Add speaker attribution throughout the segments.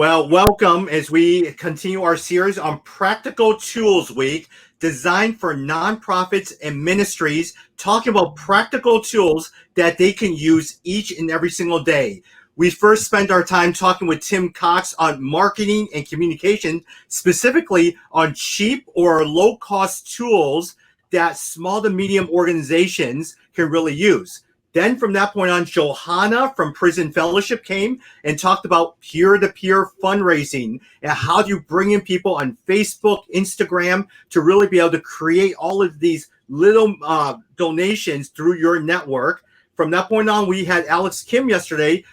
Speaker 1: Well, welcome as we continue our series on Practical Tools Week, designed for nonprofits and ministries, talking about practical tools that they can use each and every single day. We first spent our time talking with Tim Cox on marketing and communication, specifically on cheap or low-cost tools that small to medium organizations can really use. Then from that point on, Johanna from Prison Fellowship came and talked about peer-to-peer fundraising and how do you bring in people on Facebook, Instagram to really be able to create all of these little donations through your network. From that point on, we had Alex Kim yesterday,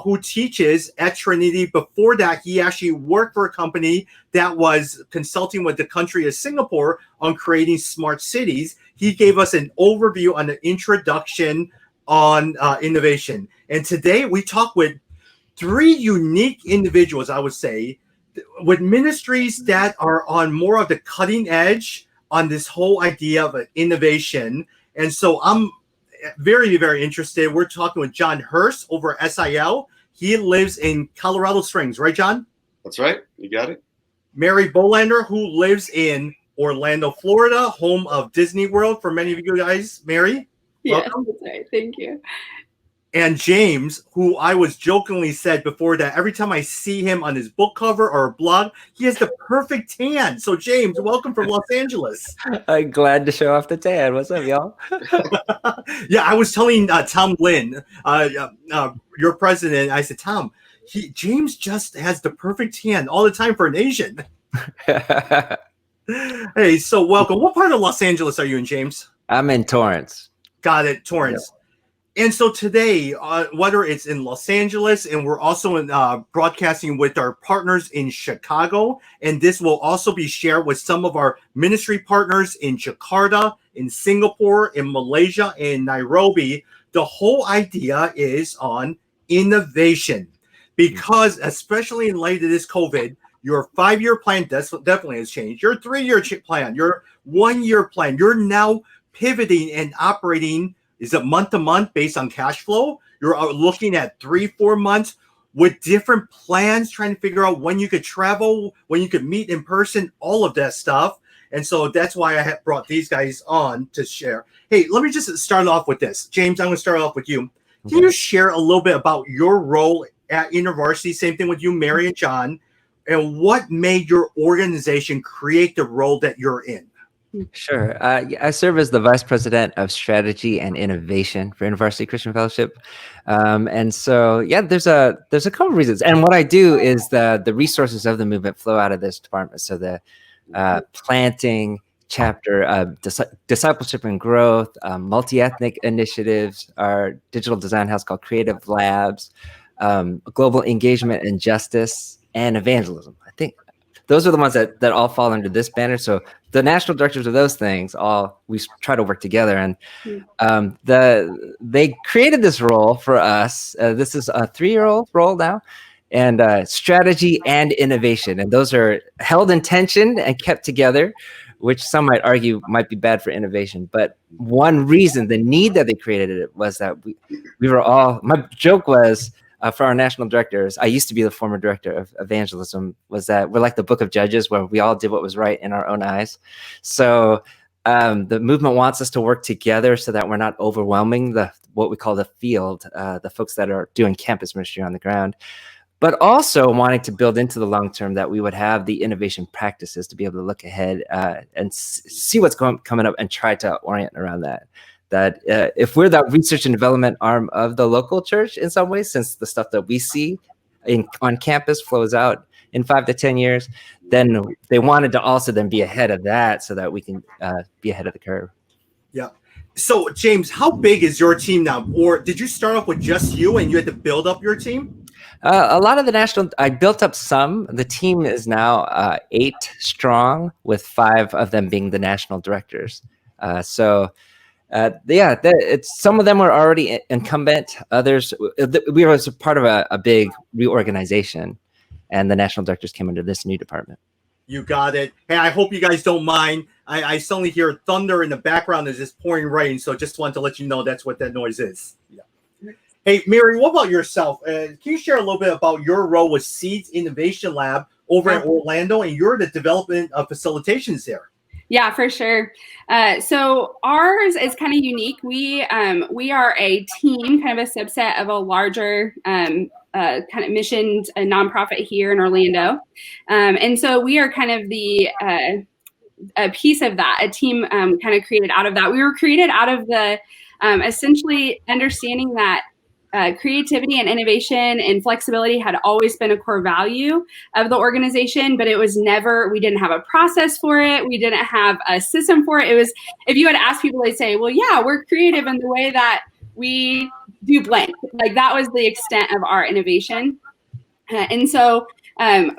Speaker 1: who teaches at Trinity. Before that, he actually worked for a company that was consulting with the country of Singapore on creating smart cities. He gave us an overview on the introduction on innovation. And today we talk with three unique individuals, I would say, with ministries that are on more of the cutting edge on this whole idea of innovation. And so I'm very, very interested. We're talking with John Hurst over at SIL. He lives in Colorado Springs, right, John?
Speaker 2: That's right. You got it.
Speaker 1: Mary Bolander, who lives in Orlando, Florida, home of Disney World for many of you guys. Mary?
Speaker 3: Yeah, that's right. Thank you.
Speaker 1: And James, who I was jokingly said before that every time I see him on his book cover or blog, he has the perfect tan. So James, welcome from Los Angeles.
Speaker 4: I'm glad to show off the tan. What's up, y'all?
Speaker 1: Yeah, I was telling Tom Lynn, your president, I said, Tom, James just has the perfect tan all the time for an Asian. Hey, so welcome. What part of Los Angeles are you in, James?
Speaker 4: I'm in Torrance.
Speaker 1: Got it, Torrance. Yeah. And so today, whether it's in Los Angeles, and we're also in, broadcasting with our partners in Chicago, and this will also be shared with some of our ministry partners in Jakarta, in Singapore, in Malaysia, and Nairobi. The whole idea is on innovation, because especially in light of this COVID, your 5-year plan definitely has changed. Your 3-year plan, your 1-year plan, you're now pivoting and operating, is it month to month based on cash flow? You're looking at 3-4 months with different plans, trying to figure out when you could travel, when you could meet in person, all of that stuff. And so that's why I have brought these guys on to share. Hey, let me just start off with this. James, I'm going to start off with you. Can you share a little bit about your role at InterVarsity? Same thing with you, Mary and John, and what made your organization create the role that you're in?
Speaker 4: Sure. I serve as the Vice President of Strategy and Innovation for InterVarsity Christian Fellowship. And so, yeah, there's a couple of reasons. And what I do is the resources of the movement flow out of this department. So the planting chapter, discipleship and growth, multi-ethnic initiatives, our digital design house called Creative Labs, global engagement and justice, and evangelism. I think those are the ones that all fall under this banner. So the national directors of those things, we try to work together. And they created this role for us. This is a 3-year-old role now, and strategy and innovation. And those are held in tension and kept together, which some might argue might be bad for innovation. But one reason, the need that they created it, was that we were all, my joke was, for our national directors, I used to be the former director of evangelism, was that we're like the Book of Judges, where we all did what was right in our own eyes. So the movement wants us to work together so that we're not overwhelming what we call the field, the folks that are doing campus ministry on the ground, but also wanting to build into the long term that we would have the innovation practices to be able to look ahead and see what's coming up and try to orient around that. That if we're that research and development arm of the local church in some ways, since the stuff that we see on campus flows out in 5 to 10 years, then they wanted to also then be ahead of that so that we can be ahead of the curve.
Speaker 1: Yeah. So James, how big is your team now? Or did you start off with just you and you had to build up your team?
Speaker 4: A lot of the national, I built up some. The team is now 8 strong, with 5 of them being the national directors. It's some of them were already incumbent. Others, we were a part of a big reorganization, and the national directors came into this new department.
Speaker 1: You got it. Hey, I hope you guys don't mind. I suddenly hear thunder in the background. There's just pouring rain, so just wanted to let you know that's what that noise is. Yeah. Hey, Mary, what about yourself? Can you share a little bit about your role with Seeds Innovation Lab over in Orlando, and you're the development of facilitations there?
Speaker 3: Yeah, for sure. So ours is kind of unique. We are a team, kind of a subset of a larger kind of missions a nonprofit here in Orlando, and so we are kind of the a piece of that. A team kind of created out of that. We were created out of the essentially understanding that creativity and innovation and flexibility had always been a core value of the organization, but it was never, we didn't have a process for it. We didn't have a system for it. It was, if you had asked people, they'd say, well, yeah, we're creative in the way that we do blank. Like that was the extent of our innovation. And so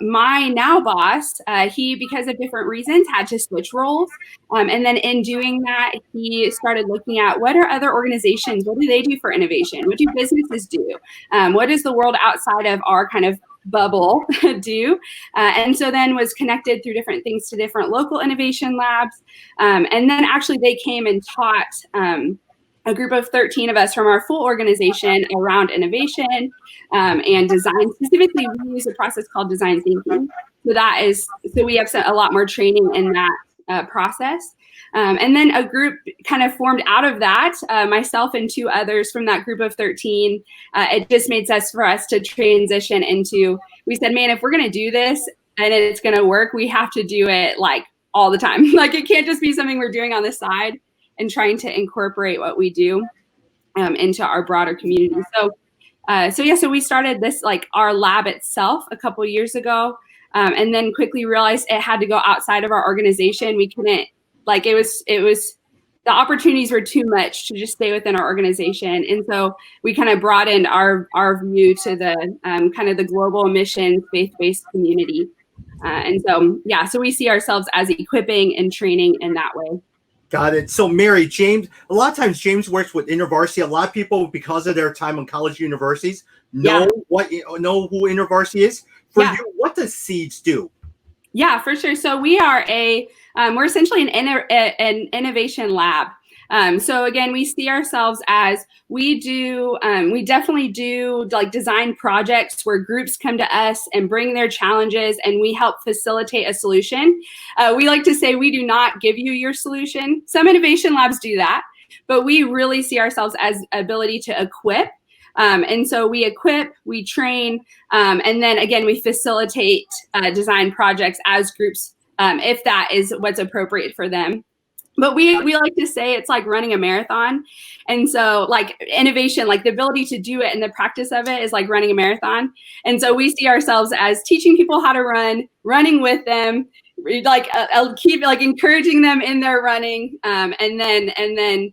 Speaker 3: my now boss, he, because of different reasons, had to switch roles. And then in doing that, he started looking at what are other organizations, what do they do for innovation? What do businesses do? What does the world outside of our kind of bubble do? And so then was connected through different things to different local innovation labs. And then actually they came and taught a group of 13 of us from our full organization around innovation and design. Specifically, we use a process called design thinking. So we have a lot more training in that process. And then a group kind of formed out of that, myself and two others from that group of 13. It just made sense for us to transition into, we said, man, if we're going to do this and it's going to work, we have to do it like all the time. Like it can't just be something we're doing on the side, and trying to incorporate what we do into our broader community. So we started this, like our lab itself a couple years ago, and then quickly realized it had to go outside of our organization. We couldn't, like it was, the opportunities were too much to just stay within our organization. And so we kind of broadened our view to the kind of the global mission faith-based community. And so we see ourselves as equipping and training in that way.
Speaker 1: Got it. So, Mary, James, a lot of times James works with InterVarsity. A lot of people, because of their time on college universities, know who InterVarsity is. For you, what does Seeds do?
Speaker 3: Yeah, for sure. So we are we're essentially an innovation lab. So again, we see ourselves as we definitely do like design projects where groups come to us and bring their challenges and we help facilitate a solution. We like to say we do not give you your solution. Some innovation labs do that, but we really see ourselves as ability to equip. And so we equip, we train, and then again, we facilitate design projects as groups if that is what's appropriate for them. But we like to say it's like running a marathon. And so like innovation, like the ability to do it and the practice of it is like running a marathon. And so we see ourselves as teaching people how to run, running with them, like keep like encouraging them in their running. And then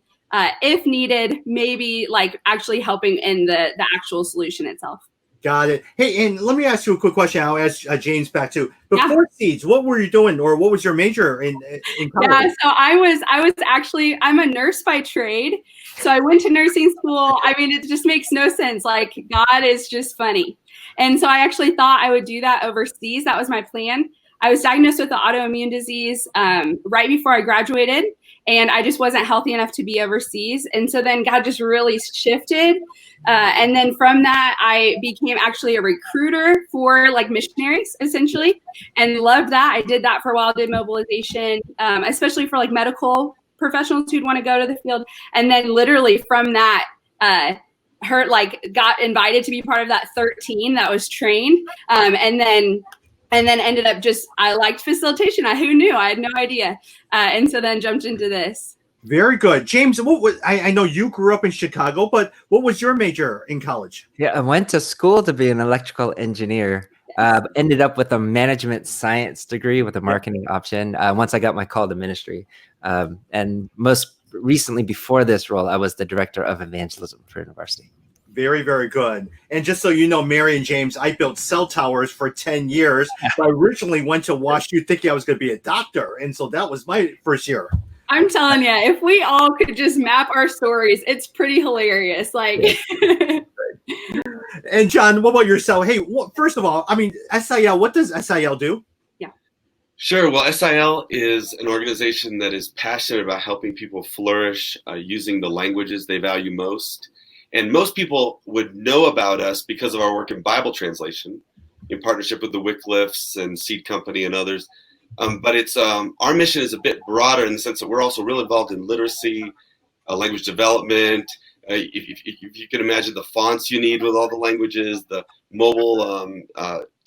Speaker 3: if needed, maybe like actually helping in the actual solution itself.
Speaker 1: Got it. Hey, and let me ask you a quick question. I'll ask James back too. Before Seeds, what were you doing, or what was your major in college?
Speaker 3: Yeah, so I was actually, I'm a nurse by trade. So I went to nursing school. I mean, it just makes no sense. Like God is just funny. And so I actually thought I would do that overseas. That was my plan. I was diagnosed with an autoimmune disease right before I graduated. And I just wasn't healthy enough to be overseas. And so then God just really shifted. And then from that, I became actually a recruiter for like missionaries, essentially, and loved that. I did that for a while, did mobilization, especially for like medical professionals who'd want to go to the field. And then literally from that, got invited to be part of that 13 that was trained. And then ended up I liked facilitation. Who knew? I had no idea. And so then jumped into this.
Speaker 1: Very good. James, I know you grew up in Chicago, but what was your major in college?
Speaker 4: Yeah, I went to school to be an electrical engineer. Ended up with a management science degree with a marketing option once I got my call to ministry. And most recently, before this role, I was the director of evangelism for InterVarsity.
Speaker 1: Very, very good. And just so you know, Mary and James, I built cell towers for 10 years. So I originally went to WashU thinking I was going to be a doctor. And so that was my first year.
Speaker 3: I'm telling you, if we all could just map our stories, it's pretty hilarious. Like,
Speaker 1: And John, what about yourself? Hey, first of all, I mean, SIL, what does SIL do?
Speaker 3: Yeah.
Speaker 2: Sure. Well, SIL is an organization that is passionate about helping people flourish using the languages they value most. And most people would know about us because of our work in Bible translation, in partnership with the Wycliffes and Seed Company and others. But it's our mission is a bit broader in the sense that we're also real involved in literacy, language development. If you can imagine the fonts you need with all the languages, the mobile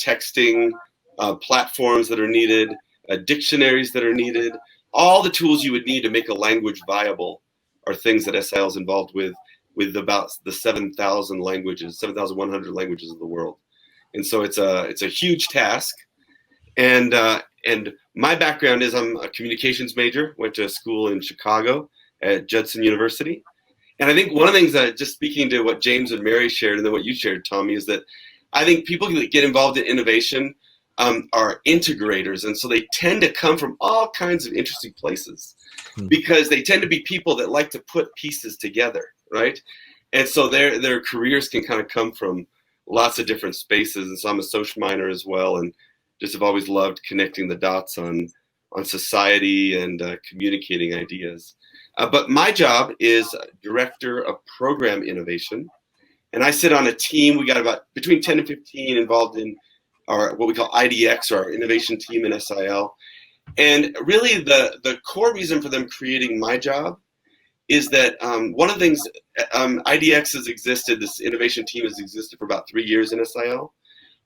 Speaker 2: texting platforms that are needed, dictionaries that are needed, all the tools you would need to make a language viable are things that SIL is involved with about the 7,000 languages, 7,100 languages of the world. And so it's a huge task. And my background is I'm a communications major, went to school in Chicago at Judson University. And I think one of the things that, just speaking to what James and Mary shared and then what you shared, Tommy, is that I think people that get involved in innovation are integrators. And so they tend to come from all kinds of interesting places because they tend to be people that like to put pieces together, right? And so their careers can kind of come from lots of different spaces. And so I'm a social minor as well, and just have always loved connecting the dots on society and communicating ideas. But my job is Director of Program Innovation. And I sit on a team. We got about between 10 and 15 involved in our what we call IDX, or our innovation team in SIL. And really the core reason for them creating my job is that one of the things, IDX has existed, this innovation team has existed for about 3 years in SIL.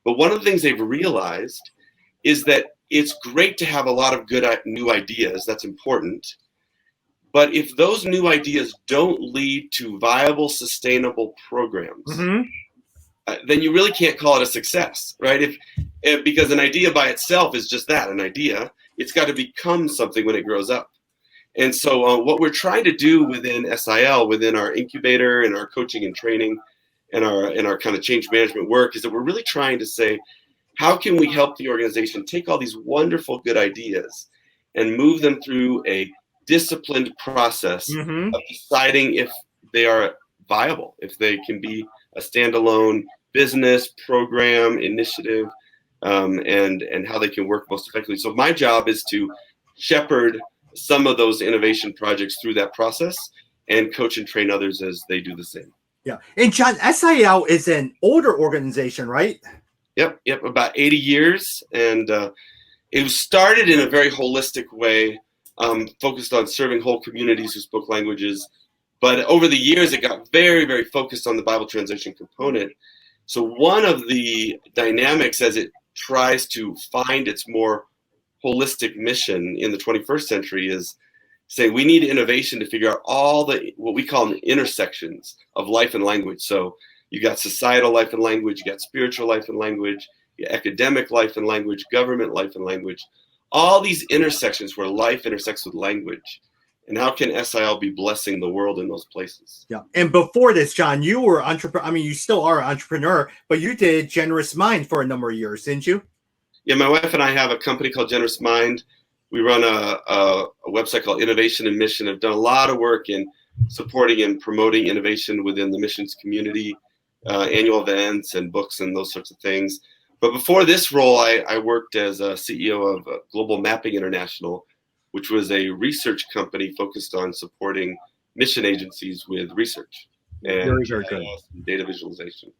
Speaker 2: But one of the things they've realized is that it's great to have a lot of good new ideas. That's important. But if those new ideas don't lead to viable, sustainable programs, then you really can't call it a success, right? Because an idea by itself is just that, an idea. It's got to become something when it grows up. And so what we're trying to do within SIL, within our incubator and our coaching and training and our kind of change management work, is that we're really trying to say, how can we help the organization take all these wonderful good ideas and move them through a disciplined process of deciding if they are viable, if they can be a standalone business, program, initiative, and how they can work most effectively. So my job is to shepherd some of those innovation projects through that process and coach and train others as they do the same.
Speaker 1: Yeah. And John, SIL is an older organization, right?
Speaker 2: Yep. About 80 years. And it was started in a very holistic way, focused on serving whole communities who spoke languages. But over the years, it got very, very focused on the Bible translation component. So one of the dynamics as it tries to find its more holistic mission in the 21st century is saying we need innovation to figure out all the what we call the intersections of life and language. So you got societal life and language, you got spiritual life and language, you got academic life and language, government life and language, all these intersections where life intersects with language. And how can SIL be blessing the world in those places?
Speaker 1: Yeah. And before this, John, you were entrepreneur. I mean, you still are an entrepreneur, but you did Generous Mind for a number of years, didn't you?
Speaker 2: Yeah, my wife and I have a company called Generous Mind. We run a website called Innovation and Mission. I've done a lot of work in supporting and promoting innovation within the missions community, annual events and books and those sorts of things. But before this role, I worked as a CEO of Global Mapping International, which was a research company focused on supporting mission agencies with research and
Speaker 1: very good.
Speaker 2: Data visualization.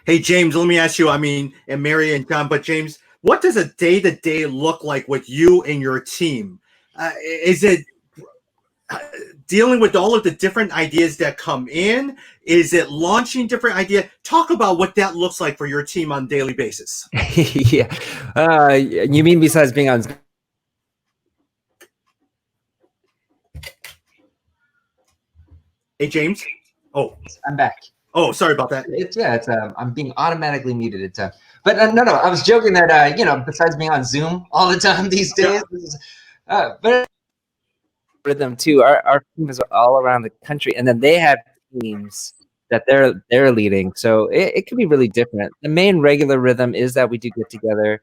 Speaker 1: Hey, James, let me ask you, I mean, and Mary and John, but James, what does a day-to-day look like with you and your team? Is it dealing with all of the different ideas that come in? Is it launching different ideas? Talk about what that looks like for your team on a daily basis.
Speaker 4: Yeah. You mean besides being on?
Speaker 1: Hey, James. Oh,
Speaker 5: I'm back.
Speaker 1: Oh, sorry about that.
Speaker 5: It's I'm being automatically muted. But no, I was joking that besides being on Zoom all the time these days, but
Speaker 4: Rhythm too. Our team is all around the country, and then they have teams that they're leading. So it can be really different. The main regular rhythm is that we do get together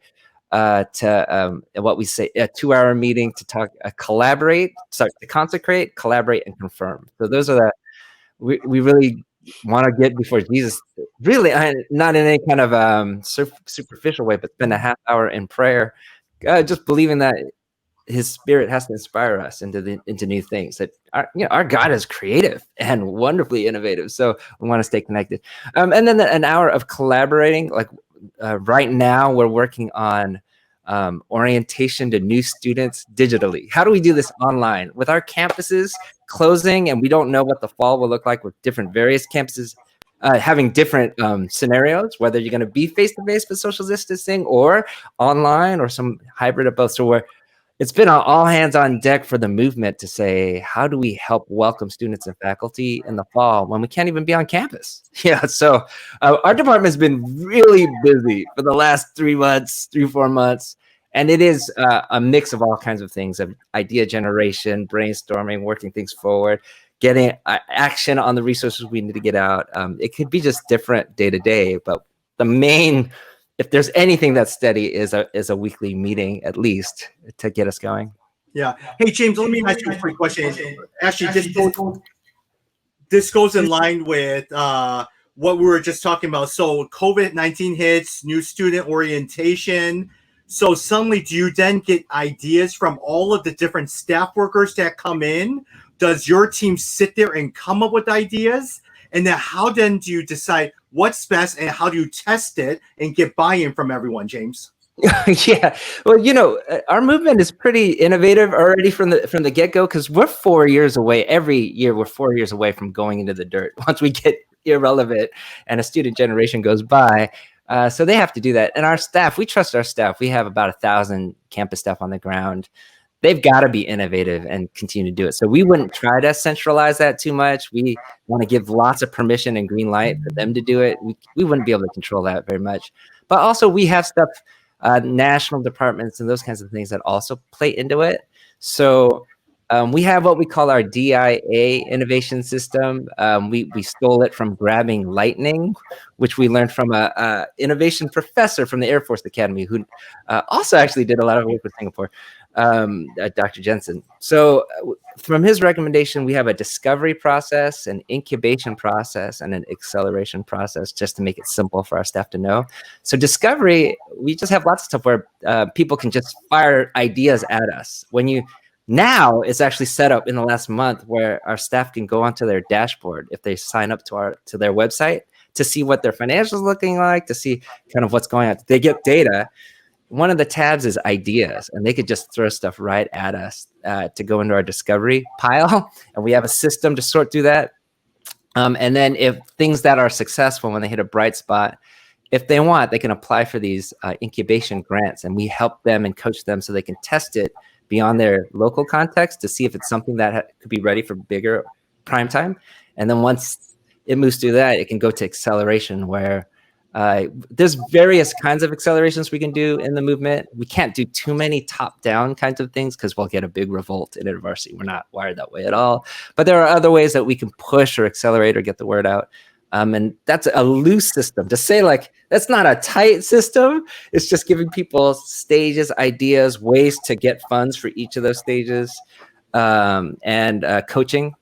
Speaker 4: to what we say a 2-hour meeting to talk, collaborate, start to consecrate, collaborate, and confirm. So those are we really want to get before Jesus, really, not in any kind of superficial way, but spend a half hour in prayer, just believing that his spirit has to inspire us into new things. That our God is creative and wonderfully innovative. So we want to stay connected. And then an hour of collaborating. Like right now, we're working on orientation to new students digitally. How do we do this online with our campuses closing, and we don't know what the fall will look like with different various campuses having different scenarios, whether you're going to be face-to-face with social distancing or online or some hybrid of both. So it's been all hands on deck for the movement to say, how do we help welcome students and faculty in the fall when we can't even be on campus? Yeah, so our department has been really busy for the last 3 months, 4 months. And it is a mix of all kinds of things, of idea generation, brainstorming, working things forward, getting action on the resources we need to get out. It could be just different day to day, but the main, if there's anything that's steady, is a weekly meeting at least to get us going.
Speaker 1: Yeah. Hey, James, let me ask you a quick question. Actually, this goes in line with what we were just talking about. So COVID-19 hits, new student orientation. So suddenly, do you then get ideas from all of the different staff workers that come in? Does your team sit there and come up with ideas? And then how then do you decide what's best, and how do you test it and get buy-in from everyone, James?
Speaker 4: Yeah, well, our movement is pretty innovative already from the get-go, because we're 4 years away. Every year we're 4 years away from going into the dirt once we get irrelevant and a student generation goes by. So they have to do that. And our staff, we trust our staff. We have about 1,000 campus staff on the ground. They've got to be innovative and continue to do it. So we wouldn't try to centralize that too much. We want to give lots of permission and green light for them to do it. We wouldn't be able to control that very much. But also we have stuff, national departments and those kinds of things that also play into it. So we have what we call our DIA innovation system. We stole it from Grabbing Lightning, which we learned from a innovation professor from the Air Force Academy, who also actually did a lot of work with Singapore, Dr. Jensen. So from his recommendation, we have a discovery process, an incubation process, and an acceleration process, just to make it simple for our staff to know. So discovery, we just have lots of stuff where people can just fire ideas at us. Now it's actually set up in the last month where our staff can go onto their dashboard if they sign up to their website to see what their financials looking like, to see kind of what's going on. They get data. One of the tabs is ideas, and they could just throw stuff right at us to go into our discovery pile. And we have a system to sort through that. And then if things that are successful, when they hit a bright spot, if they want, they can apply for these incubation grants, and we help them and coach them so they can test it beyond their local context to see if it's something that could be ready for bigger prime time. And then once it moves through that, it can go to acceleration, where there's various kinds of accelerations we can do in the movement. We can't do too many top-down kinds of things because we'll get a big revolt in InterVarsity. We're not wired that way at all. But there are other ways that we can push or accelerate or get the word out. And that's a loose system. To say like that's not a tight system, it's just giving people stages, ideas, ways to get funds for each of those stages, and coaching.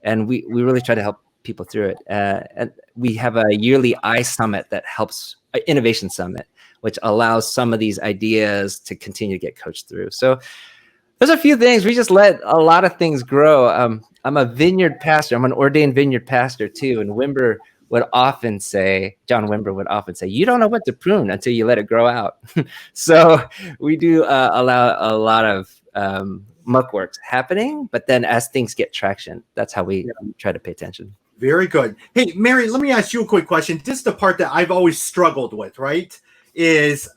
Speaker 4: And we really try to help people through it. And we have a yearly iSummit that helps, Innovation Summit, which allows some of these ideas to continue to get coached through. So there's a few things. We just let a lot of things grow. I'm a vineyard pastor. I'm an ordained vineyard pastor too. And John Wimber would often say, you don't know what to prune until you let it grow out. So we do allow a lot of muckworks happening, but then as things get traction, that's how we try to pay attention.
Speaker 1: Very good. Hey, Mary, let me ask you a quick question. This is the part that I've always struggled with, right? Is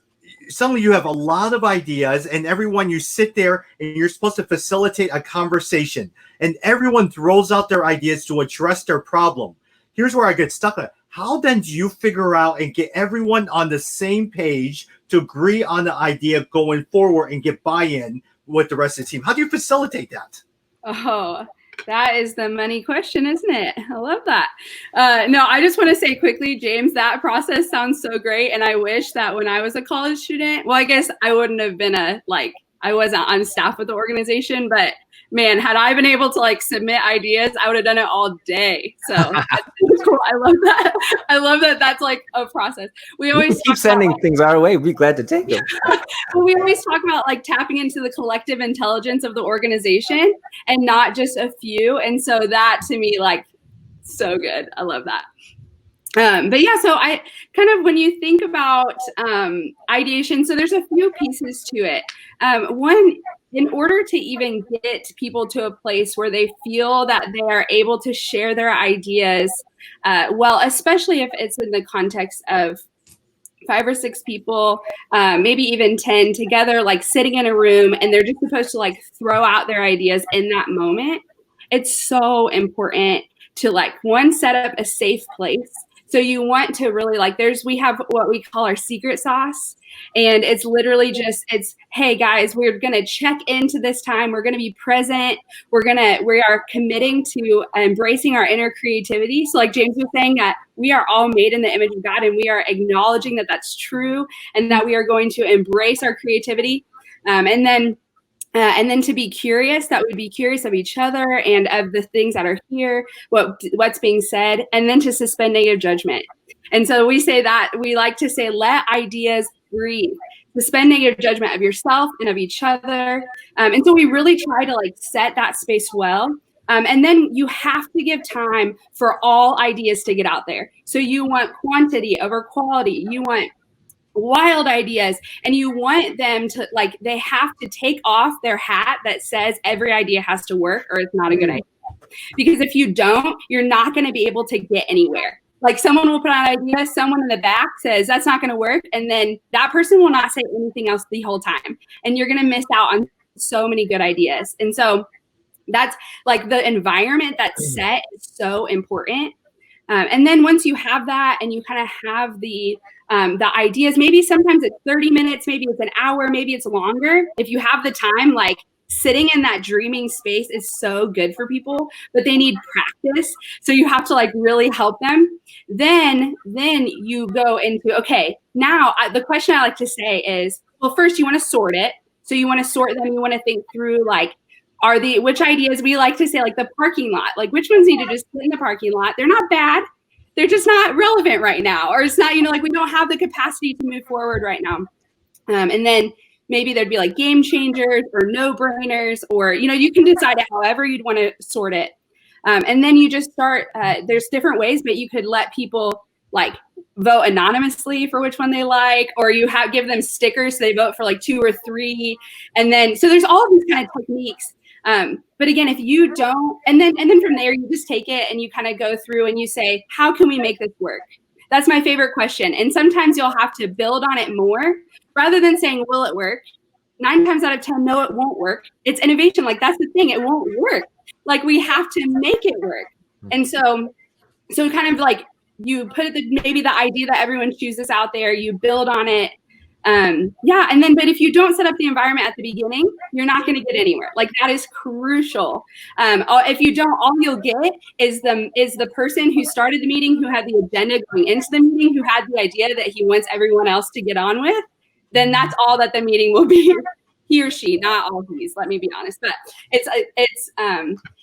Speaker 1: suddenly you have a lot of ideas, and everyone, you sit there and you're supposed to facilitate a conversation, and everyone throws out their ideas to address their problem. Here's where I get stuck at. How then do you figure out and get everyone on the same page to agree on the idea going forward and get buy-in with the rest of the team? How do you facilitate that?
Speaker 3: Oh, that is the money question, isn't it? I love that. No, I just want to say quickly, James, that process sounds so great. And I wish that when I was a college student, well, I guess I wouldn't have been I wasn't on staff with the organization, but man, had I been able to like submit ideas, I would have done it all day. So that's cool. I love that. I love that. That's like a process. We always
Speaker 4: keep sending things our way. We'd be glad to take them.
Speaker 3: well, we always talk about like tapping into the collective intelligence of the organization and not just a few. And so that to me, like, so good. I love that. But yeah, so I kind of, when you think about ideation, so there's a few pieces to it. One, in order to even get people to a place where they feel that they are able to share their ideas, well, especially if it's in the context of 5 or 6 people, maybe even 10 together, like sitting in a room, and they're just supposed to like throw out their ideas in that moment. It's so important to like, one, set up a safe place. So you want to really like, we have what we call our secret sauce. And it's literally just, hey guys, we're going to check into this time. We're going to be present. We are committing to embracing our inner creativity. So like James was saying, that we are all made in the image of God, and we are acknowledging that that's true, and that we are going to embrace our creativity. And then to be curious, that would be curious of each other and of the things that are here, what's being said, and then to suspend negative judgment. And so we like to say, let ideas breathe. Suspend negative judgment of yourself and of each other. And so we really try to like set that space well. And then you have to give time for all ideas to get out there. So you want quantity over quality. You want wild ideas, and you want them to like, they have to take off their hat that says every idea has to work or it's not a good idea. Because if you don't, you're not going to be able to get anywhere. Like someone will put out an idea, someone in the back says that's not going to work, and then that person will not say anything else the whole time, and you're going to miss out on so many good ideas. And so that's like the environment that's set is so important. And then once you have that, and you kind of have the ideas, maybe sometimes it's 30 minutes, maybe it's an hour, maybe it's longer. If you have the time, like sitting in that dreaming space is so good for people, but they need practice. So you have to like really help them. Then you go into, okay, now the question I like to say is, well, first you want to sort it. So you want to sort them. You want to think through like, which ideas, we like to say like the parking lot, like which ones need to just sit in the parking lot. They're not bad. They're just not relevant right now. Or it's not, like we don't have the capacity to move forward right now. And then maybe there'd be like game changers or no brainers, or, you can decide it however you'd want to sort it. And then you just start, there's different ways, but you could let people like vote anonymously for which one they like, or you give them stickers. So they vote for like 2 or 3. And then, so there's all these kind of techniques. But again, if you don't, and then from there, you just take it and you kind of go through and you say, how can we make this work? That's my favorite question. And sometimes you'll have to build on it more rather than saying, will it work? 9 times out of 10, no, it won't work. It's innovation. Like that's the thing. It won't work. Like we have to make it work. And so kind of like you put maybe the idea that everyone chooses out there, you build on it. But if you don't set up the environment at the beginning, you're not going to get anywhere. Like that is crucial. If you don't, all you'll get is the person who started the meeting, who had the agenda going into the meeting, who had the idea that he wants everyone else to get on with. Then that's all that the meeting will be. He or she, not all he's. Let me be honest, but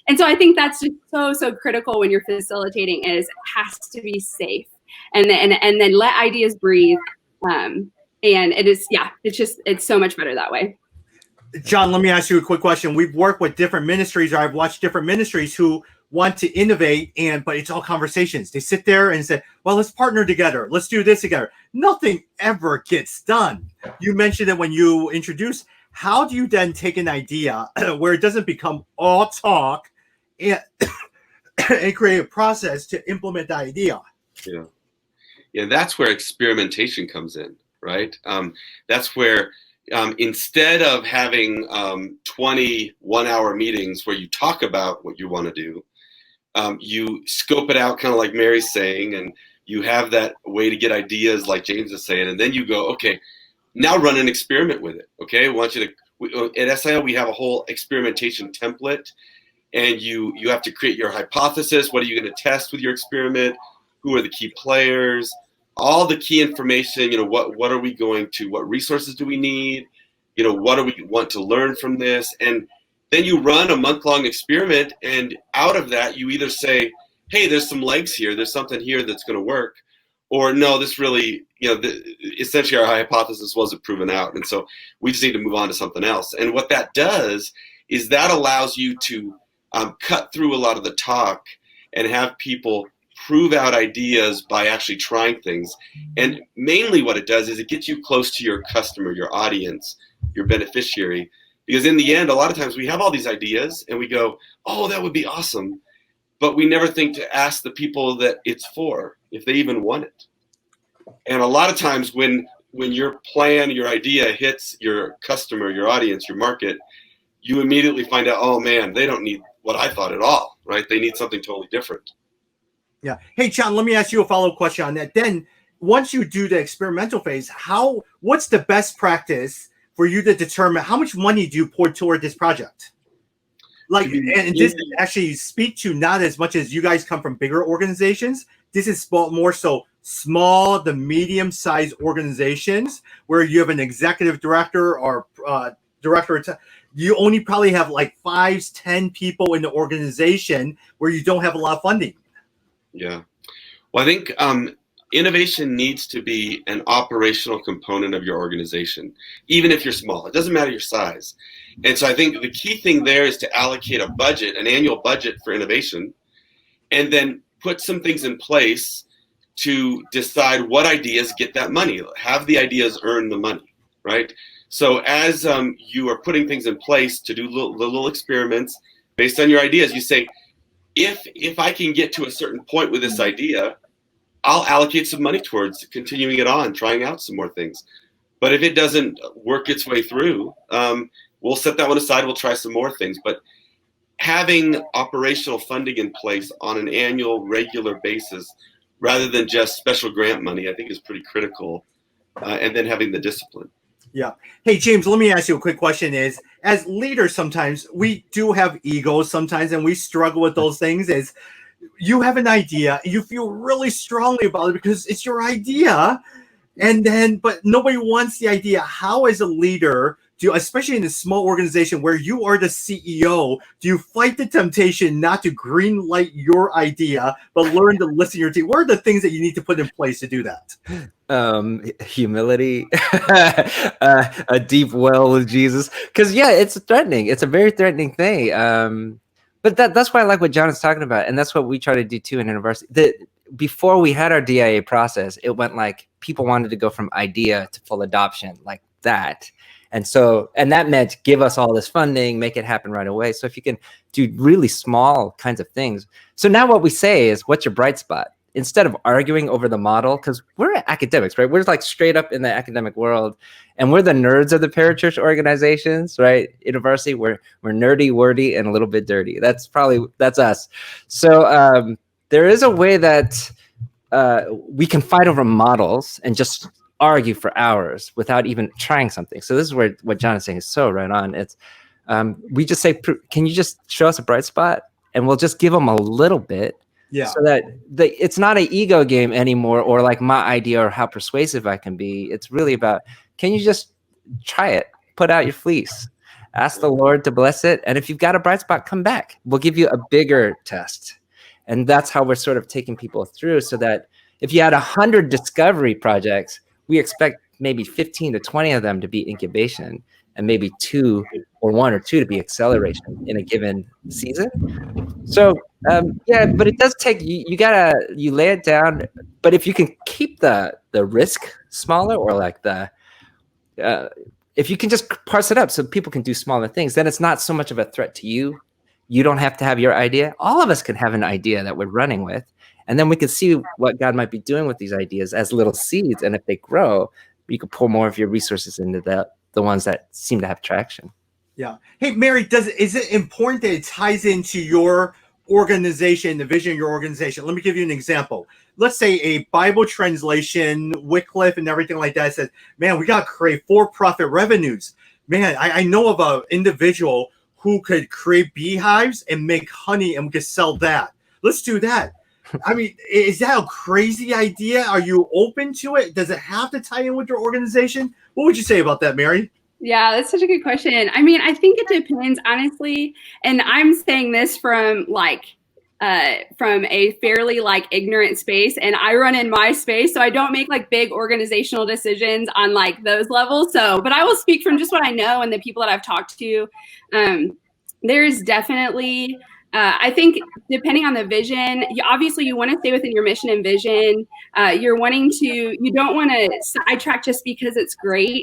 Speaker 3: and so I think that's just so critical when you're facilitating. Is it has to be safe, and then let ideas breathe. And it is, it's so much better that way.
Speaker 1: John, let me ask you a quick question. We've worked with different ministries, or I've watched different ministries who want to innovate, but it's all conversations. They sit there and say, well, let's partner together. Let's do this together. Nothing ever gets done. You mentioned it when you introduced. How do you then take an idea where it doesn't become all talk and create a process to implement the idea?
Speaker 2: Yeah, that's where experimentation comes in. Right. That's where instead of having 20 1-hour meetings where you talk about what you want to do, you scope it out kind of like Mary's saying, and you have that way to get ideas like James is saying. And then you go, okay, now run an experiment with it. OK, I want you to at SIL, we have a whole experimentation template, and you have to create your hypothesis. What are you going to test with your experiment? Who are the key players? All the key information, what are we going to, what resources do we need? What do we want to learn from this? And Then you run a month-long experiment, and out of that, you either say, hey, there's some legs here, there's something here that's going to work, or no, this really, essentially our hypothesis wasn't proven out, and so we just need to move on to something else. And what that does is that allows you to cut through a lot of the talk and have people prove out ideas by actually trying things. And mainly what it does is it gets you close to your customer, your audience, your beneficiary. Because in the end, a lot of times we have all these ideas and we go, oh, that would be awesome. But we never think to ask the people that it's for, if they even want it. And a lot of times when your plan, your idea hits your customer, your audience, your market, you immediately find out, oh man, they don't need what I thought at all, right? They need something totally different.
Speaker 1: Yeah. Hey, John, let me ask you a follow-up question on that. Then once you do the experimental phase, what's the best practice for you to determine how much money do you pour toward this project? Like, and this actually speak to not as much as you guys come from bigger organizations. This is more so small to medium-sized organizations where you have an executive director or director. You only probably have like 5-10 people in the organization where you don't have a lot of funding.
Speaker 2: Yeah. Well, I think innovation needs to be an operational component of your organization, even if you're small. It doesn't matter your size. And so I think the key thing there is to allocate a budget, an annual budget for innovation, and then put some things in place to decide what ideas get that money. Have the ideas earn the money, right? So as you are putting things in place to do little experiments based on your ideas, you say, if I can get to a certain point with this idea, I'll allocate some money towards continuing it on, trying out some more things. But if it doesn't work its way through, we'll set that one aside. We'll try some more things. But having operational funding in place on an annual, regular basis, rather than just special grant money, I think is pretty critical. And then having the discipline.
Speaker 1: Yeah. Hey, James, let me ask you a quick question is, as leaders, sometimes we do have egos sometimes, and we struggle with those things. Is you have an idea, you feel really strongly about it because it's your idea, but nobody wants the idea. How, as a leader, especially in a small organization where you are the CEO, do you fight the temptation not to green light your idea, but learn to listen to your team? What are the things that you need to put in place to do that?
Speaker 4: Humility, a deep well with Jesus. Because it's threatening. It's a very threatening thing. But that's why I like what John is talking about. And that's what we try to do too in university. Before we had our DIA process, it went like people wanted to go from idea to full adoption like that. And that meant give us all this funding, make it happen right away. So if you can do really small kinds of things. So now what we say is, what's your bright spot? Instead of arguing over the model, because we're academics, right? We're like straight up in the academic world, and we're the nerds of the parachurch organizations, right? University, we're nerdy, wordy, and a little bit dirty. That's us. So there is a way that we can fight over models and just argue for hours without even trying something. So this is where what John is saying is so right on. It's we just say, can you just show us a bright spot, and we'll just give them a little bit. Yeah. So that it's not an ego game anymore, or like my idea or how persuasive I can be. It's really about, can you just try it? Put out your fleece. Ask the Lord to bless it. And if you've got a bright spot, come back. We'll give you a bigger test. And that's how we're sort of taking people through, so that if you had 100 discovery projects, we expect maybe 15 to 20 of them to be incubation, and maybe 1 or 2 to be acceleration in a given season. So but it does take you lay it down. But if you can keep the risk smaller, or like if you can just parse it up so people can do smaller things, then it's not so much of a threat to you. You don't have to have your idea. All of us can have an idea that we're running with, and then we can see what God might be doing with these ideas as little seeds. And if they grow, you can pour more of your resources into the ones that seem to have traction.
Speaker 1: Yeah. Hey, Mary, is it important that it ties into your organization, the vision of your organization? Let me give you an example. Let's say a Bible translation, Wycliffe and everything like that says, man, we got to create for-profit revenues. Man, I know of an individual who could create beehives and make honey, and we could sell that. Let's do that. I mean, is that a crazy idea? Are you open to it? Does it have to tie in with your organization? What would you say about that, Mary?
Speaker 3: Yeah, that's such a good question. I mean, I think it depends, honestly. And I'm saying this from from a fairly like ignorant space, and I run in my space, so I don't make like big organizational decisions on like those levels. So, but I will speak from just what I know and the people that I've talked to. There's definitely, I think, depending on the vision, obviously you want to stay within your mission and vision. You don't want to sidetrack just because it's great.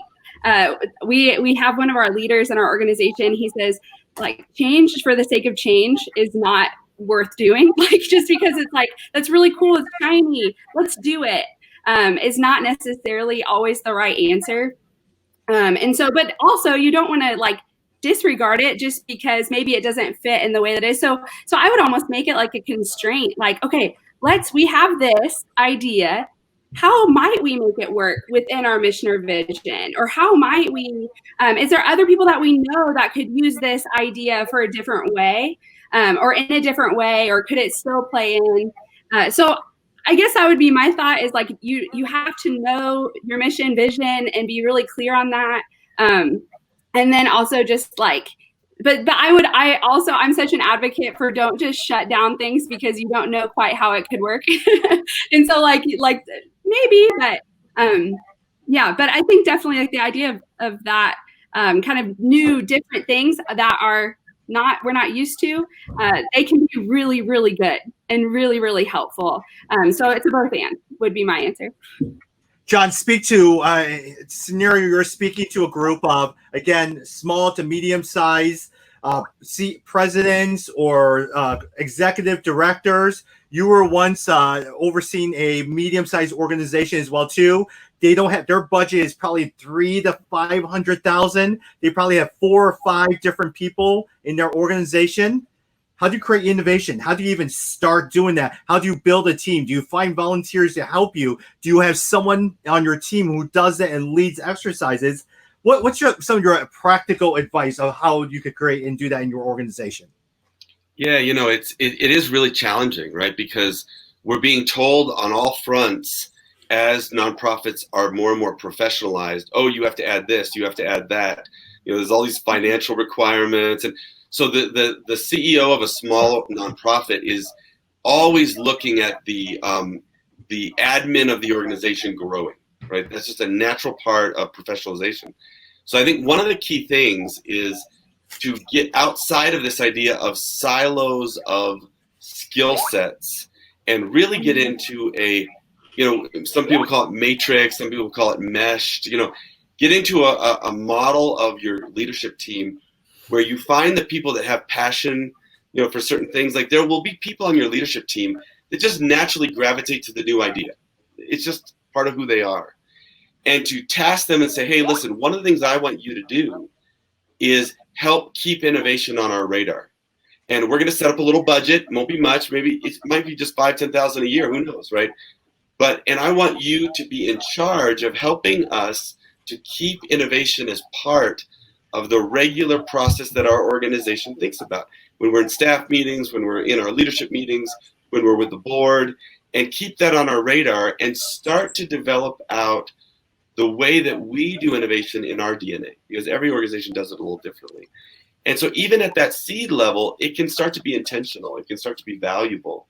Speaker 3: We have one of our leaders in our organization. He says, like, change for the sake of change is not worth doing. Like, just because it's like, that's really cool, it's shiny, let's do it, is not necessarily always the right answer. And so, but also you don't want to like disregard it just because maybe it doesn't fit in the way that it is. So I would almost make it like a constraint, like, okay, we have this idea. How might we make it work within our mission or vision? Or how might we, is there other people that we know that could use this idea for a different way, or in a different way, or could it still play in? So I guess that would be my thought, is like, you have to know your mission, vision, and be really clear on that. And then also just like, I'm such an advocate for don't just shut down things because you don't know quite how it could work. And so like maybe, but yeah, but I think definitely like the idea of that kind of new, different things that we're not used to, they can be really, really good and really, really helpful. So it's a both and would be my answer.
Speaker 1: John, speak to scenario. You're speaking to a group of, again, small to medium size presidents or executive directors. You were once overseeing a medium-sized organization as well too. They don't have, their budget is probably $300,000 to $500,000. They probably have 4 or 5 different people in their organization. How do you create innovation? How do you even start doing that? How do you build a team? Do you find volunteers to help you? Do you have someone on your team who does that and leads exercises? What's some of your practical advice of how you could create and do that in your organization?
Speaker 2: Yeah, it is really challenging, right? Because we're being told on all fronts as nonprofits are more and more professionalized. Oh, you have to add this, you have to add that. There's all these financial requirements, and so the CEO of a small nonprofit is always looking at the admin of the organization growing, right? That's just a natural part of professionalization. So I think one of the key things is to get outside of this idea of silos of skill sets and really get into some people call it matrix, some people call it meshed, get into a model of your leadership team where you find the people that have passion, for certain things. Like, there will be people on your leadership team that just naturally gravitate to the new idea. It's just part of who they are. And to task them and say, hey, listen, one of the things I want you to do is help keep innovation on our radar. And we're going to set up a little budget. It won't be much. Maybe it might be just $5,000, $10,000 a year. Who knows, right? And I want you to be in charge of helping us to keep innovation as part of the regular process that our organization thinks about. When we're in staff meetings, when we're in our leadership meetings, when we're with the board, and keep that on our radar and start to develop out the way that we do innovation in our DNA, because every organization does it a little differently. And so even at that seed level, it can start to be intentional. It can start to be valuable.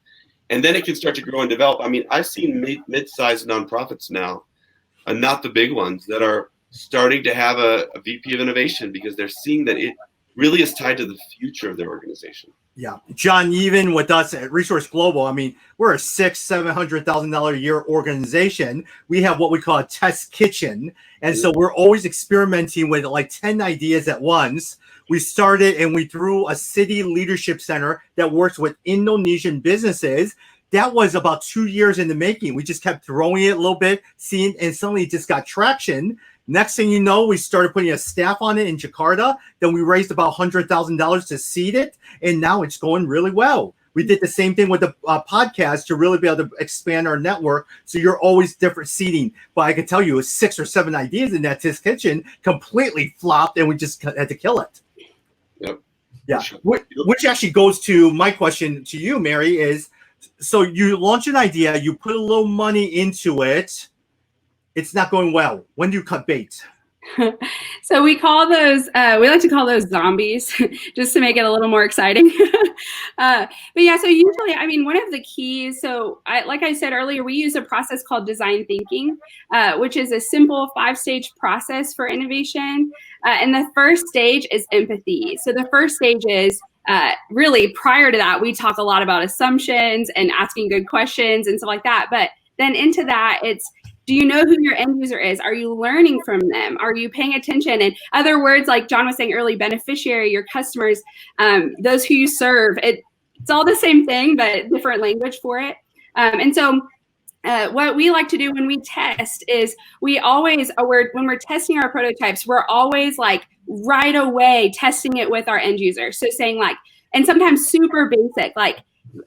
Speaker 2: And then it can start to grow and develop. I mean, I've seen mid-sized nonprofits now, not the big ones, that are starting to have a VP of innovation because they're seeing that it really is tied to the future of their organization.
Speaker 1: Yeah, John, even with us at Resource Global, I mean, we're a $600,000-$700,000 a year organization. We have what we call a test kitchen. And so we're always experimenting with like 10 ideas at once. We started and we threw a city leadership center that works with Indonesian businesses. That was about 2 years in the making. We just kept throwing it a little bit, seeing, and suddenly it just got traction. Next thing you know, we started putting a staff on it in Jakarta. Then we raised about $100,000 to seed it, and now it's going really well. We did the same thing with the podcast to really be able to expand our network. So you're always different seeding. But I can tell you, 6 or 7 ideas in that test kitchen completely flopped, and we just had to kill it.
Speaker 2: Yep.
Speaker 1: Yeah. Which actually goes to my question to you, Mary, is, so you launch an idea, you put a little money into it. It's not going well. When do you cut bait?
Speaker 3: So we call those, we like to call those zombies, just to make it a little more exciting. But yeah, so usually, I mean, one of the keys, like I said earlier, we use a process called design thinking, which is a simple 5-stage process for innovation. And the first stage is empathy. So the first stage is really prior to that, we talk a lot about assumptions and asking good questions and stuff like that. But then into that, it's, do you know who your end user is? Are you learning from them? Are you paying attention? And other words, like John was saying early, beneficiary, your customers, those who you serve, it's all the same thing, but different language for it. And so what we like to do when we test is we always, when we're testing our prototypes, we're always like right away testing it with our end user. So saying like, and sometimes super basic, like,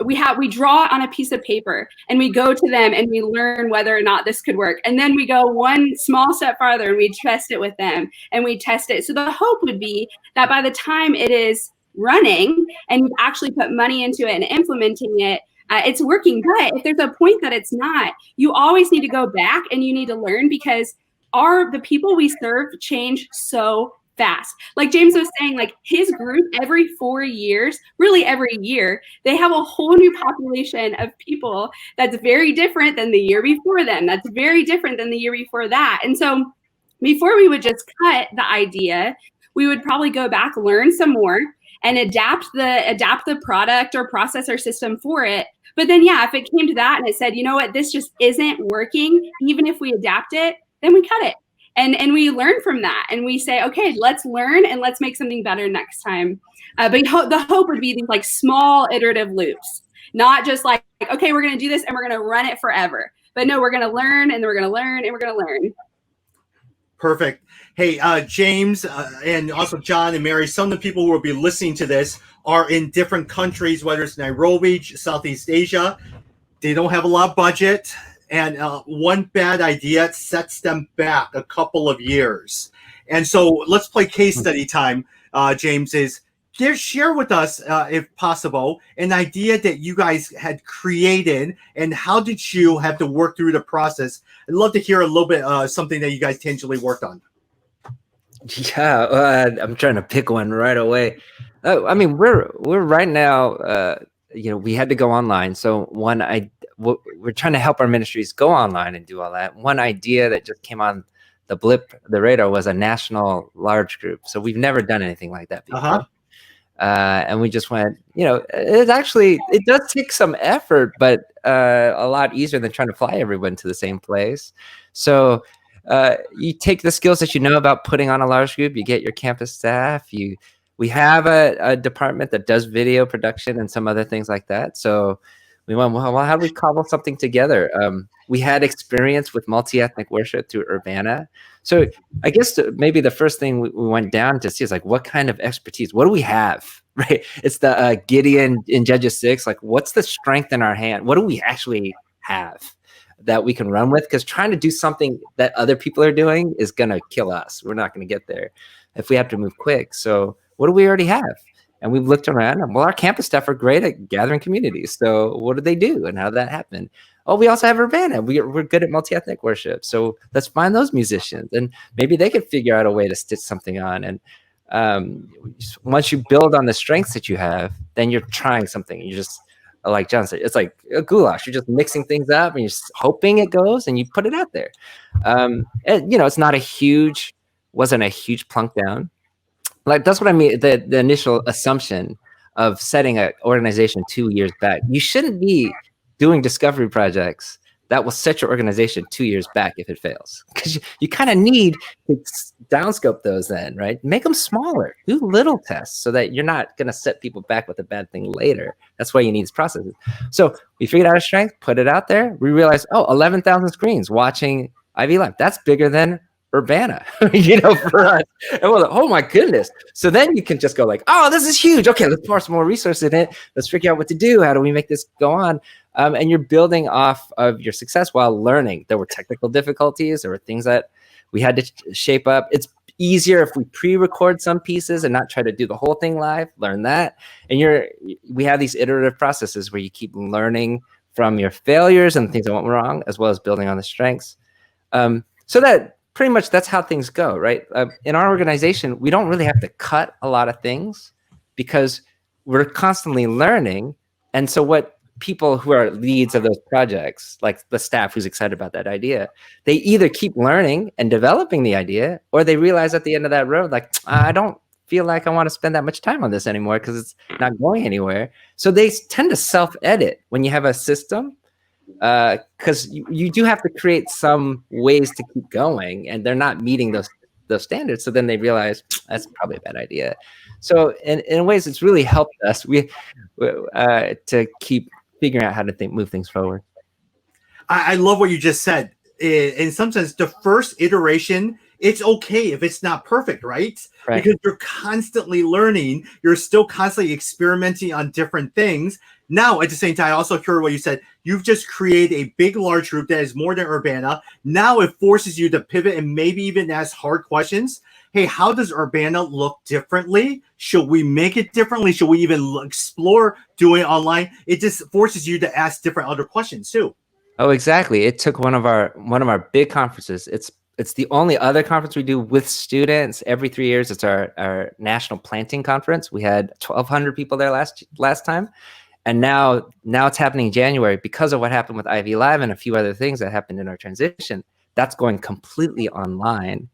Speaker 3: we draw on a piece of paper and we go to them and we learn whether or not this could work. And then we go one small step farther and we test it with them and we test it. So the hope would be that by the time it is running and you've actually put money into it and implementing it, it's working. But if there's a point that it's not, you always need to go back and you need to learn, because the people we serve change so fast. Like James was saying, like his group every 4 years, really every year, they have a whole new population of people that's very different than the year before them. That's very different than the year before that. And so before we would just cut the idea, we would probably go back, learn some more, and adapt the product or process or system for it. But then, yeah, if it came to that and it said, you know what, this just isn't working, even if we adapt it, then we cut it. And we learn from that and we say, okay, let's learn and let's make something better next time. But the hope would be these like small iterative loops, not just like, okay, we're going to do this and we're going to run it forever. But no, we're going to learn and we're going to learn and we're going to learn.
Speaker 1: Perfect. Hey, James, and also John and Mary, some of the people who will be listening to this are in different countries, whether it's Nairobi, Southeast Asia. They don't have a lot of budget. And one bad idea sets them back a couple of years. And so let's play case study time, James, share with us, if possible, an idea that you guys had created and how did you have to work through the process? I'd love to hear a little bit something that you guys tangibly worked on.
Speaker 4: Yeah, I'm trying to pick one right away. I mean, we're right now, we had to go online. So we're trying to help our ministries go online and do all that. One idea that just came on the radar was a national large group. So we've never done anything like that before. And we just went, it does take some effort, but a lot easier than trying to fly everyone to the same place. So you take the skills that you know about putting on a large group, you get your campus staff, we have a department that does video production and some other things like that. So we went, well, how do we cobble something together? We had experience with multi-ethnic worship through Urbana. So I guess maybe the first thing we went down to see is like, what kind of expertise? What do we have, right? It's the Gideon in Judges 6. Like, what's the strength in our hand? What do we actually have that we can run with? Because trying to do something that other people are doing is going to kill us. We're not going to get there if we have to move quick. So what do we already have? And we've looked around and, well, our campus staff are great at gathering communities. So what do they do and how did that happen? Oh, we also have Urbana. We're good at multi-ethnic worship. So let's find those musicians and maybe they could figure out a way to stitch something on. And once you build on the strengths that you have, then you're trying something. You just, like John said, it's like a goulash. You're just mixing things up and you're just hoping it goes and you put it out there. It's not wasn't a huge plunk down. Like, that's what I mean. The initial assumption of setting an organization 2 years back, you shouldn't be doing discovery projects that will set your organization 2 years back if it fails. Because you kind of need to downscope those then, right? Make them smaller. Do little tests so that you're not going to set people back with a bad thing later. That's why you need these processes. So we figured out our strength, put it out there. We realized, 11,000 screens watching Ivy Live. That's bigger than Urbana, for us. And we're like, oh my goodness. So then you can just go like, oh, this is huge. Okay, let's pour some more resources in it. Let's figure out what to do. How do we make this go on? And you're building off of your success while learning. There were technical difficulties. There were things that we had to shape up. It's easier if we pre-record some pieces and not try to do the whole thing live. Learn that. And we have these iterative processes where you keep learning from your failures and things that went wrong, as well as building on the strengths. So that pretty much that's how things go, right? In our organization, we don't really have to cut a lot of things because we're constantly learning. And so what people who are leads of those projects, like the staff who's excited about that idea, they either keep learning and developing the idea, or they realize at the end of that road, like, I don't feel like I want to spend that much time on this anymore because it's not going anywhere. So they tend to self-edit when you have a system, because you do have to create some ways to keep going, and they're not meeting those standards. So then they realize that's probably a bad idea. So in ways, it's really helped us to keep figuring out how to move things forward.
Speaker 1: I love what you just said. In some sense, the first iteration, it's okay if it's not perfect, right? Because you're constantly learning. You're still constantly experimenting on different things. Now, at the same time, I also heard what you said. You've just created a big, large group that is more than Urbana. Now it forces you to pivot and maybe even ask hard questions. Hey, how does Urbana look differently? Should we make it differently? Should we even explore doing it online? It just forces you to ask different other questions too.
Speaker 4: Oh, exactly. It took one of our big conferences. It's the only other conference we do with students every 3 years. It's our national planting conference. We had 1,200 people there last time. And now it's happening in January because of what happened with Ivy Live and a few other things that happened in our transition. That's going completely online.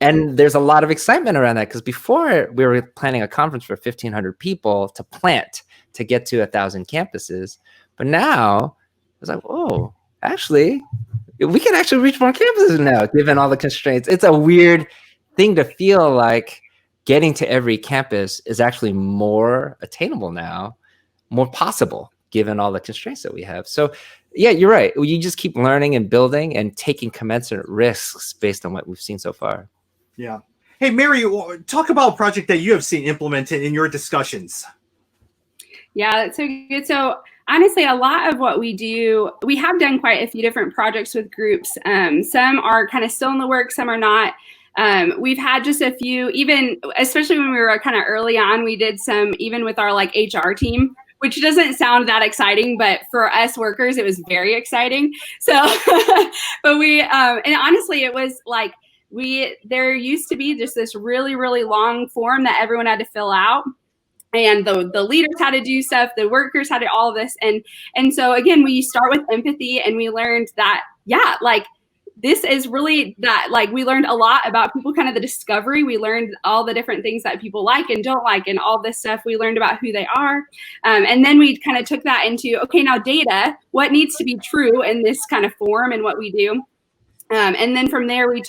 Speaker 4: And there's a lot of excitement around that because before we were planning a conference for 1,500 people to plant to get to 1,000 campuses. But now it's like, oh, actually, we can actually reach more campuses now, given all the constraints. It's a weird thing to feel like getting to every campus is actually more attainable now, more possible, given all the constraints that we have. So yeah, you're right. You just keep learning and building and taking commensurate risks based on what we've seen so far.
Speaker 1: Yeah. Hey, Mary, talk about a project that you have seen implemented in your discussions.
Speaker 3: Yeah, that's so good. So honestly, a lot of what we do, we have done quite a few different projects with groups. Some are kind of still in the works, some are not. We've had just a few, even especially when we were kind of early on, we did some even with our like HR team, which doesn't sound that exciting, but for us workers, it was very exciting. So, but we, and honestly, it was like, there used to be just this really, really long form that everyone had to fill out. And the leaders had to do stuff, the workers had to all of this. And so again, we start with empathy, and we learned that, yeah, like this is really that, like we learned a lot about people, kind of the discovery. We learned all the different things that people like and don't like and all this stuff. We learned about who they are. And then we kind of took that into, okay, now data, what needs to be true in this kind of form and what we do. And then from there, we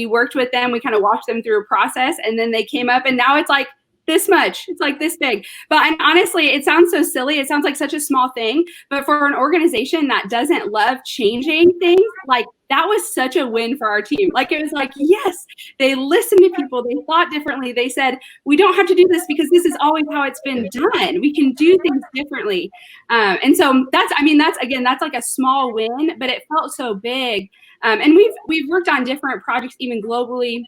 Speaker 3: worked with them, we kind of walked them through a process, and then they came up, and now it's like this much, it's like this big. But honestly, it sounds so silly. It sounds like such a small thing, but for an organization that doesn't love changing things, like that was such a win for our team. Like it was like, yes, they listened to people, they thought differently. They said, we don't have to do this because this is always how it's been done. We can do things differently. And so that's like a small win, but it felt so big. And we've worked on different projects, even globally.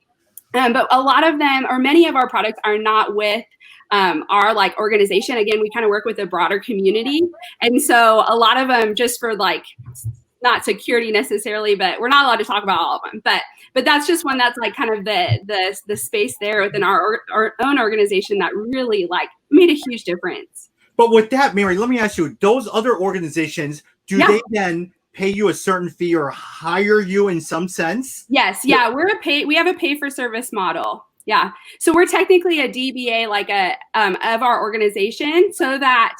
Speaker 3: But a lot of them, or many of our products, are not with our like organization. Again, we kind of work with a broader community. And so a lot of them just for like, not security necessarily, but we're not allowed to talk about all of them. But that's just one that's like kind of the space there within our own organization that really like made a huge difference.
Speaker 1: But with that, Mary, let me ask you, those other organizations, do they then pay you a certain fee or hire you in some sense?
Speaker 3: Yes. Yeah. We have a pay for service model. Yeah. So we're technically a DBA, like of our organization, so that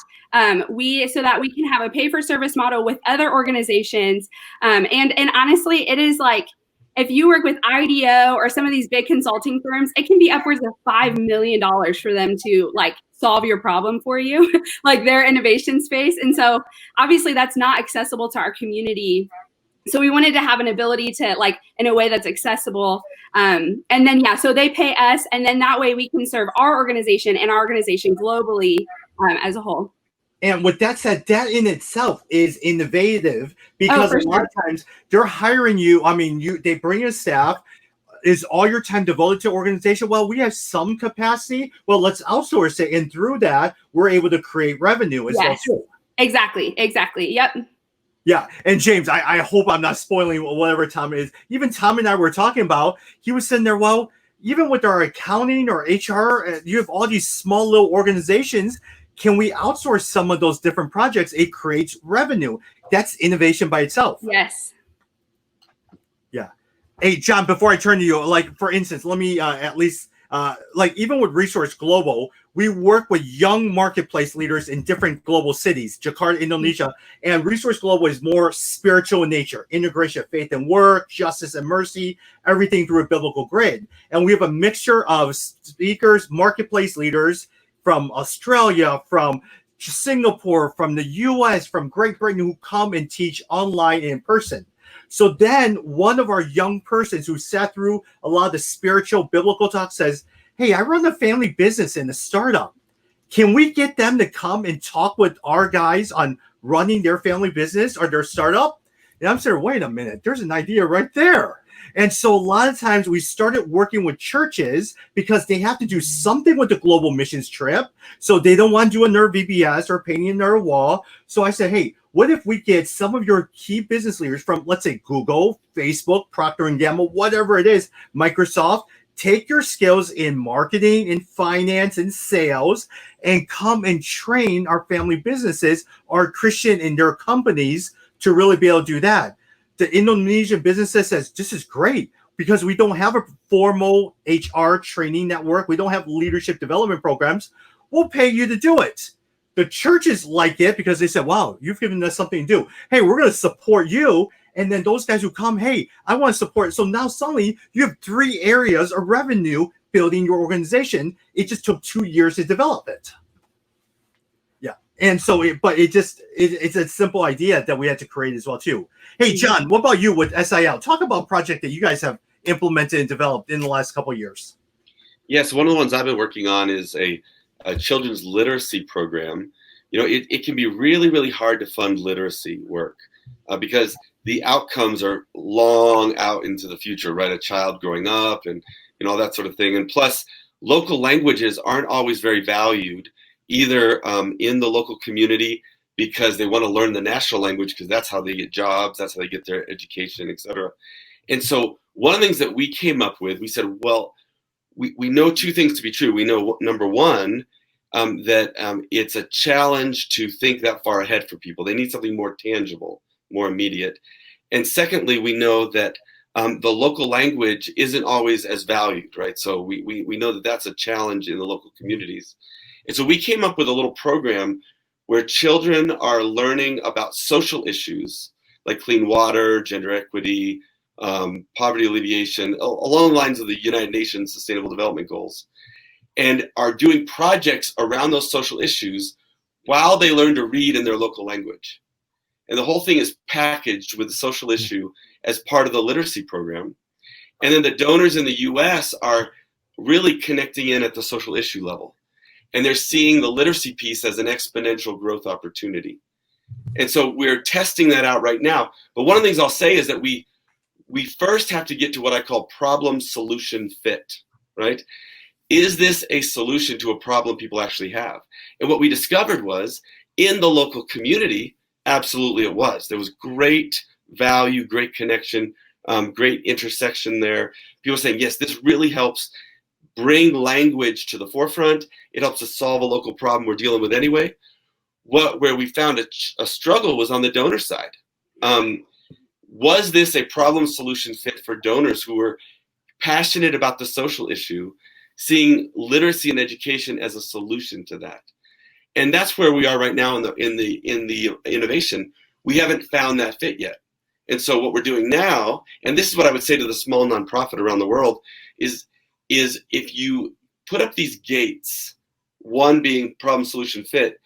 Speaker 3: we can have a pay for service model with other organizations. And honestly, it is like, if you work with IDEO or some of these big consulting firms, it can be upwards of $5 million for them to like solve your problem for you, like their innovation space. And so obviously that's not accessible to our community. So we wanted to have an ability to like, in a way that's accessible. And then, yeah, so they pay us, and then that way we can serve our organization and our organization globally as a whole.
Speaker 1: And with that said, that in itself is innovative, because a lot of times they're hiring you. I mean, they bring in staff. Is all your time devoted to organization? Well, we have some capacity. Well, let's outsource it. And through that, we're able to create revenue as well too.
Speaker 3: Exactly. Yep.
Speaker 1: Yeah, and James, I hope I'm not spoiling whatever Tom is. Even Tom and I were talking about, he was sitting there, well, even with our accounting or HR, you have all these small little organizations. Can we outsource some of those different projects? It creates revenue. That's innovation by itself.
Speaker 3: Yes.
Speaker 1: Yeah. Hey, John, before I turn to you, like, for instance, let me at least, like, even with Resource Global, we work with young marketplace leaders in different global cities, Jakarta, Indonesia, and Resource Global is more spiritual in nature, integration of faith and work, justice and mercy, everything through a biblical grid. And we have a mixture of speakers, marketplace leaders from Australia, from Singapore, from the US, from Great Britain, who come and teach online and in person. So then one of our young persons who sat through a lot of the spiritual biblical talk says, hey, I run a family business in a startup. Can we get them to come and talk with our guys on running their family business or their startup? And I'm saying, wait a minute, there's an idea right there. And so a lot of times we started working with churches because they have to do something with the global missions trip. So they don't want to do another VBS or painting another wall. So I said, hey, what if we get some of your key business leaders from, let's say, Google, Facebook, Procter & Gamble, whatever it is, Microsoft, take your skills in marketing, in finance, and sales, and come and train our family businesses, our Christian and their companies to really be able to do that. The Indonesian businesses says, this is great because we don't have a formal HR training network. We don't have leadership development programs. We'll pay you to do it. The churches like it because they said, wow, you've given us something to do. Hey, we're going to support you. And then those guys who come, hey, I want to support. So now suddenly you have 3 areas of revenue building your organization. It just took 2 years to develop it. Yeah. And so, it's a simple idea that we had to create as well, too. Hey, John, what about you with SIL? Talk about a project that you guys have implemented and developed in the last couple of years.
Speaker 2: Yes, one of the ones I've been working on is a children's literacy program. You know, it can be really, really hard to fund literacy work because the outcomes are long out into the future, right? A child growing up and all that sort of thing. And plus, local languages aren't always very valued either in the local community because they want to learn the national language because that's how they get jobs, that's how they get their education, et cetera. And so one of the things that we came up with, we said, well, we know 2 things to be true. We know, number one, that it's a challenge to think that far ahead for people. They need something more tangible, more immediate. And secondly, we know that the local language isn't always as valued, right? So we know that that's a challenge in the local communities. And so we came up with a little program where children are learning about social issues like clean water, gender equity, poverty alleviation, along the lines of the United Nations Sustainable Development Goals, and are doing projects around those social issues while they learn to read in their local language. And the whole thing is packaged with the social issue as part of the literacy program. And then the donors in the US are really connecting in at the social issue level. And they're seeing the literacy piece as an exponential growth opportunity. And so we're testing that out right now. But one of the things I'll say is that we first have to get to what I call problem solution fit, right? Is this a solution to a problem people actually have? And what we discovered was in the local community, absolutely it was. There was great value, great connection, great intersection there. People saying, yes, this really helps bring language to the forefront. It helps us solve a local problem we're dealing with anyway. Where we found a struggle was on the donor side. Was this a problem solution fit for donors who were passionate about the social issue, seeing literacy and education as a solution to that? And that's where we are right now in the innovation. We haven't found that fit yet. And so what we're doing now, and this is what I would say to the small nonprofit around the world, is if you put up these gates, one being problem solution fit,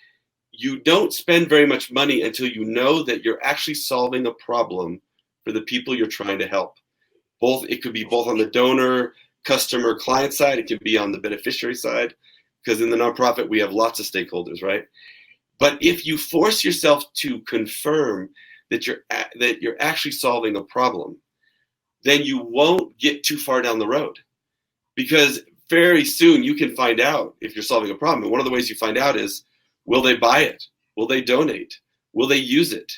Speaker 2: you don't spend very much money until you know that you're actually solving a problem for the people you're trying to help. It could be both on the donor, customer, client side. It can be on the beneficiary side, because in the nonprofit, we have lots of stakeholders, right? But if you force yourself to confirm that you're actually solving a problem, then you won't get too far down the road, because very soon you can find out if you're solving a problem. And one of the ways you find out is, will they buy it? Will they donate? Will they use it?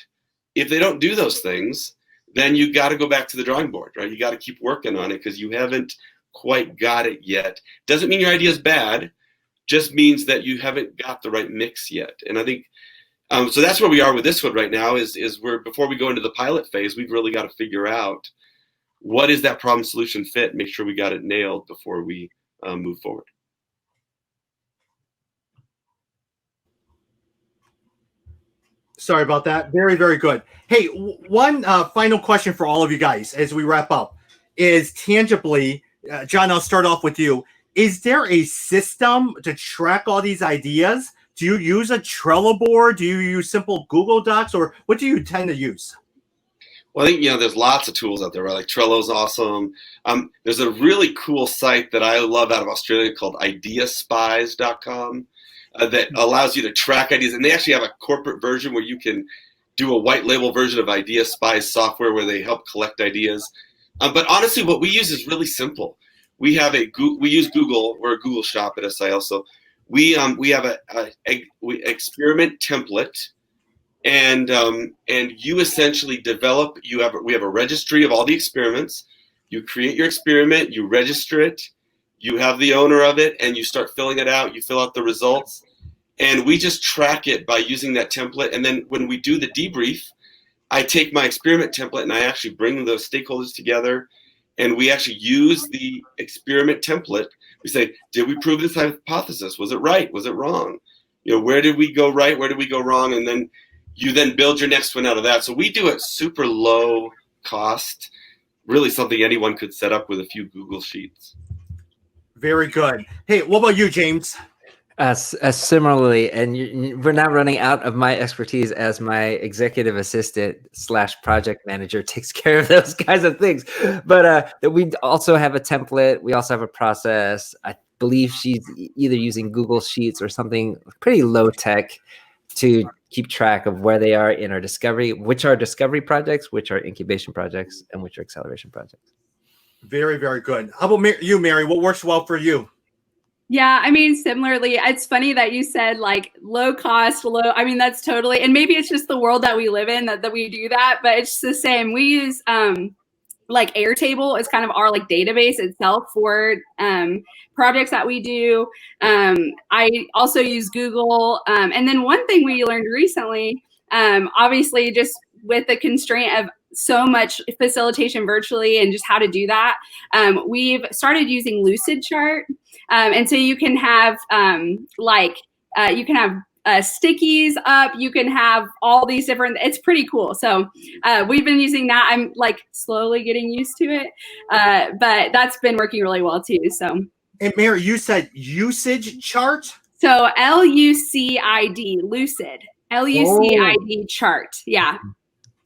Speaker 2: if they don't do those things, then you got to go back to the drawing board, right? You got to keep working on it because you haven't quite got it yet. Doesn't mean your idea is bad, just means that you haven't got the right mix yet. And I think, so that's where we are with this one right now is we're, before we go into the pilot phase, we've really got to figure out what is that problem solution fit, make sure we got it nailed before we move forward.
Speaker 1: Sorry about that. Very, very good. Hey, one final question for all of you guys as we wrap up is tangibly, John, I'll start off with you. Is there a system to track all these ideas? Do you use a Trello board? Do you use simple Google Docs, or what do you tend to use?
Speaker 2: Well, I think, there's lots of tools out there, right? Like Trello's awesome. There's a really cool site that I love out of Australia called ideaspies.com that allows you to track ideas. And they actually have a corporate version where you can do a white label version of IdeaSpies software where they help collect ideas. But honestly, what we use is really simple. We use Google. We're a Google shop at SIL. So we have a experiment template. And you essentially develop. We have a registry of all the experiments. You create your experiment, you register it, you have the owner of it, and you start filling it out. You fill out the results, and we just track it by using that template. And then when we do the debrief, I take my experiment template and I actually bring the stakeholders together, and we actually use the experiment template. We say, did we prove this hypothesis? Was it right? Was it wrong? Where did we go right? Where did we go wrong? And then you then build your next one out of that. So we do it super low cost, really something anyone could set up with a few Google Sheets.
Speaker 1: Very good. Hey, what about you, James?
Speaker 4: Similarly, and we're now running out of my expertise as my executive assistant / project manager takes care of those kinds of things. But we also have a template. We also have a process. I believe she's either using Google Sheets or something pretty low tech to keep track of where they are in our discovery, which are discovery projects, which are incubation projects, and which are acceleration projects.
Speaker 1: Very, very good. How about you, Mary? What works well for you?
Speaker 3: Yeah, I mean, similarly, it's funny that you said like low cost, I mean, that's totally, and maybe it's just the world that we live in that we do that, but it's the same. We use like Airtable is kind of our like database itself for projects that we do. I also use Google. And then one thing we learned recently, obviously just with the constraint of so much facilitation virtually and just how to do that, we've started using Lucidchart. And so you can have stickies up, you can have all these different, it's pretty cool. So we've been using that. I'm like slowly getting used to it, but that's been working really well too. So.
Speaker 1: And Mary, you said usage chart?
Speaker 3: So LUCID, Lucid, LUCID chart. Yeah.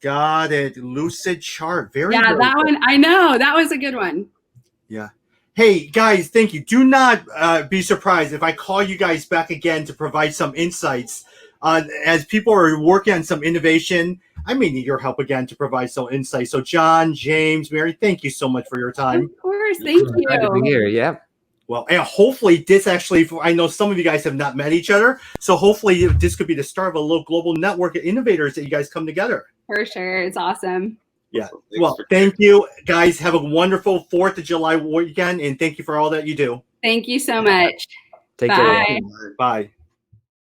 Speaker 1: Got it. Lucidchart. Very
Speaker 3: yeah,
Speaker 1: good.
Speaker 3: That one, I know. That was a good one.
Speaker 1: Yeah. Hey, guys, thank you. Do not be surprised if I call you guys back again to provide some insights. As people are working on some innovation, I may need your help again to provide some insights. So John, James, Mary, thank you so much for your time.
Speaker 3: Of course. Thank you.
Speaker 4: Glad to be here. Yeah.
Speaker 1: Well, and hopefully this actually, I know some of you guys have not met each other, so hopefully this could be the start of a little global network of innovators that you guys come together.
Speaker 3: For sure. It's awesome.
Speaker 1: Yeah. Well, thank you, guys. Have a wonderful 4th of July weekend, and thank you for all that you do.
Speaker 3: Thank you so much.
Speaker 4: Take
Speaker 3: Bye.
Speaker 4: care.
Speaker 1: Bye.